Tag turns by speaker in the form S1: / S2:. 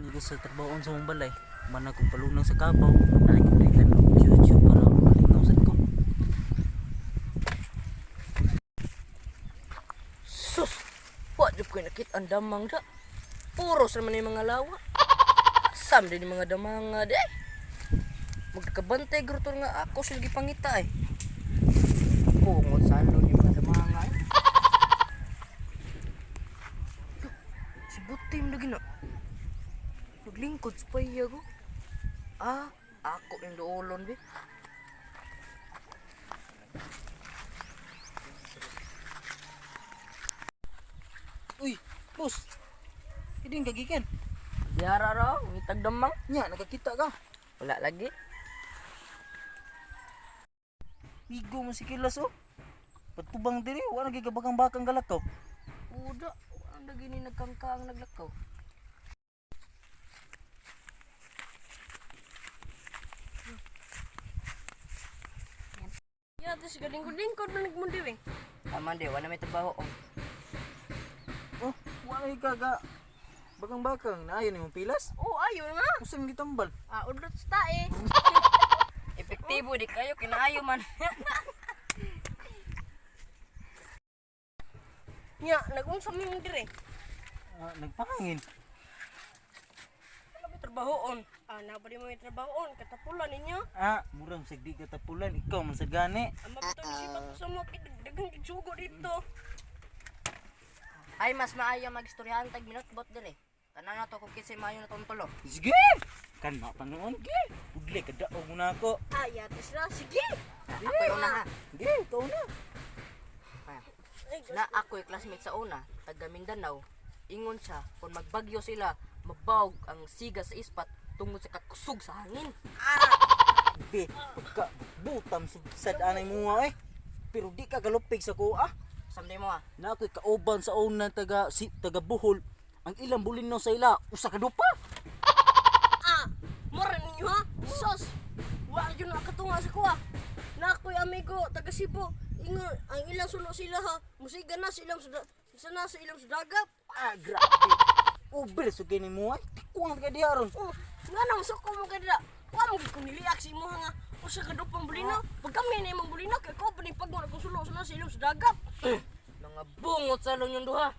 S1: man ito sa trabaho sa mong balay. Man akong palunang sa kabaw. Ay kong daytan ng YouTube para malinaw sa ko.
S2: Sus! Wadyo ko nakita ang damang da. Puro sa man yung mga lawa. Sam din yung mga damang nga di. Magkabantay grutor nga ako sa lagi pangita eh. Pungot sa alon yung mga damang nga eh. Si Butim lagi na. Naglingkod sa paya ko. Ako yung doolon be.
S1: Uy, boss. Hindi yung kagikan.
S2: Diara raw, ngitag damang.
S1: Nya, nakakita ka.
S2: Wala lagi.
S1: Igo mo si Kilas oh. Patubang diri, wala nagigabakang bakang galakaw.
S2: Uda, ang lagi ni nagkangkaang naglakaw. Ya, terus galingkod-lingkod na nagmundi eh. Tama di, wala may trabaho.
S1: Oh, wala gaga. Bakang bakang, naayon yung pilas.
S2: Oh, ayo nga.
S1: Usang gitambal.
S2: Udot sa tae. Epektibo di kayo, kinaayo man. Nya, nag-unsam yung dire.
S1: Nagpangin.
S2: Ano may trabahoon? Nabali mo may trabahoon. Katapulan ninyo.
S1: Murang sagdi ka tapulan, ikaw man sa gani.
S2: Ang mabitong sipat sa mga dagang kisugo dito. Ay, mas maayo mag-istoryahan tag minute bot dire. Tanan na to kung kisay maayo na tong tulo.
S1: Sige! Kan na panoon, ge. Budle ka daog mo na ako.
S2: Yatis na, sige! Ako yung una ha.
S1: Ge, ikaw na.
S2: Na ako yung classmate sa una, taga Mindanao. Ingon siya, kung magbagyo sila, mabawag ang siga sa ispat tungod sa kakusog sa hangin.
S1: Be, pagka butam sad anay mo nga eh. Pero di ka galupig sa kuha.
S2: Samday mo ha.
S1: Na ako'y kauban sa una taga Bohol. Ang ilang bulinaw sa ila, usa ka dupa.
S2: Mora ninyo ha? Sos! Wala yun nakatunga sa kuha. Na ako'y amigo, taga Cebu. Ingon, ang ilang sulo sila ha. Musiga na sa ilang sudagat.
S1: Grabe. Uber so kini mo ay. Tikuang ka diaron.
S2: Nga nang suko mo kadira. Wala mo kung niliak si mo nga. Usa ka dupang bulinaw. Pag kami na imong bulinaw, kaya ko pa ni pag mo na kung sulo sa ilang sudagat. Mga bungot sa lang yung duha.